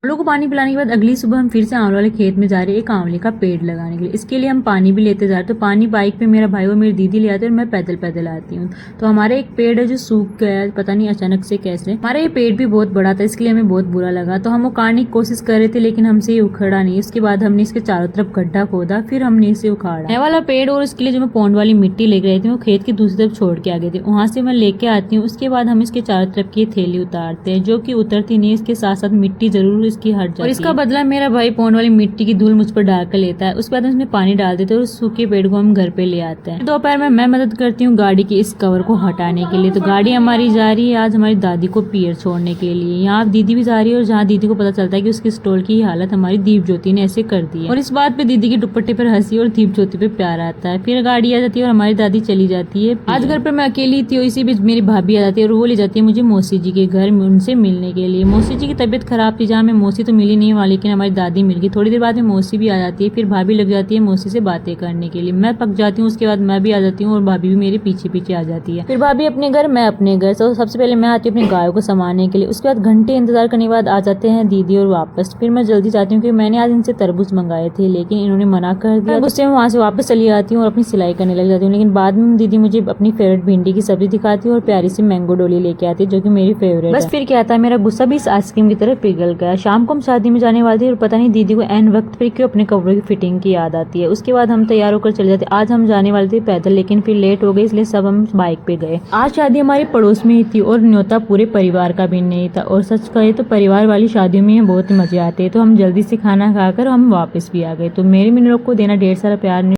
आंवलों को पानी पिलाने के बाद अगली सुबह हम फिर से आंवले वाले खेत में जा रहे हैं एक आंवले का पेड़ लगाने के लिए। इसके लिए हम पानी भी लेते जा रहे हैं। तो पानी बाइक पे मेरा भाई और मेरी दीदी ले आते हैं और मैं पैदल पैदल आती हूँ। तो हमारे एक पेड़ है जो सूख गया है, पता नहीं अचानक से कैसे। हमारा ये पेड़ भी बहुत बड़ा था, इसके लिए हमें बहुत बुरा लगा। तो हम वो काटने की कोशिश कर रहे थे लेकिन हमसे ये उखड़ा नहीं। उसके बाद हमने इसके चारों तरफ गड्ढा खोदा, फिर हमने इसे उखाड़ा। ये वाला पेड़ और इसके लिए जो मैं पौंड वाली मिट्टी लेकर आई थी वो खेत की दूसरी तरफ छोड़ के आ गए थे, वहां से मैं लेके आती हूँ। उसके बाद हम इसके चारों तरफ की थैली उतारते हैं जो की उतरती नहीं, इसके साथ साथ मिट्टी जरूर इसकी हट जाती है। और इसका बदला मेरा भाई पौंड वाली मिट्टी की धूल मुझ पर डाल कर लेता है। उसके बाद हम इसमें पानी डाल देते हैं और सूखे पेड़ को हम घर पे ले आते हैं। दोपहर में मैं मदद करती हूँ गाड़ी की इस कवर को हटाने के लिए। तो गाड़ी हमारी जा रही है आज हमारी दादी को पियर छोड़ने के लिए। यहाँ दीदी भी जा रही है और जहाँ दीदी को पता चलता है कि उसके स्टॉल की हालत हमारी दीप ज्योति ने ऐसे कर दी है। और इस बात पे दीदी के दुपट्टे पर हंसी और दीप ज्योति पे प्यार आता है। फिर गाड़ी आ जाती है और हमारी दादी चली जाती है। आज घर पर मैं अकेली थी और इसी बीच मेरी भाभी आ जाती है और वो ले जाती है मुझे मौसी जी के घर उनसे मिलने के लिए। मौसी जी की तबीयत खराब थी, जहाँ में मौसी तो मिली नहीं वहाँ, लेकिन हमारी दादी मिल गई। थोड़ी देर बाद में मौसी भी आ जाती है, फिर भाभी लग जाती है मौसी से बातें करने के लिए। मैं पक जाती हूँ, उसके बाद मैं भी आ जाती हूँ और भाभी भी मेरे पीछे पीछे आ जाती है। फिर भाभी अपने घर, मैं अपने घर। तो सबसे पहले मैं आती हूँ अपनी गायों को संभालने के लिए। उसके बाद घंटे इंतजार करने के बाद आ जाते हैं दीदी और वापस। फिर मैं जल्दी चाहती हूँ कि मैंने आज इनसे तरबूज मंगाए थे लेकिन इन्होंने मना कर दिया। गुस्से में वहाँ से वापस चली आती हूँ और अपनी सिलाई करने लग जाती हूँ। लेकिन बाद में दीदी मुझे अपनी फेवरेट भिंडी की सब्जी दिखाती है और प्यारी सी मैंगो डोली लेके आती है जो कि मेरी फेवरेट। बस फिर क्या था, मेरा गुस्सा भी इस आइसक्रीम की तरह पिघल गया। शाम को हम शादी में जाने वाले थे और पता नहीं दीदी को एन वक्त पर क्यों अपने कपड़ों की फिटिंग की याद आती है। उसके बाद हम तैयार होकर चले जाते। आज हम जाने वाले थे पैदल लेकिन फिर लेट हो गए, इसलिए सब हम बाइक पे गए। आज शादी हमारे पड़ोस में ही थी और न्योता पूरे परिवार का भी नहीं था। और सच कहे तो परिवार वाली शादियों में बहुत मजे आते हैं। तो हम जल्दी से खाना खाकर हम वापस भी आ गए। तो मेरे मिनरों को देना ढेर सारा प्यार।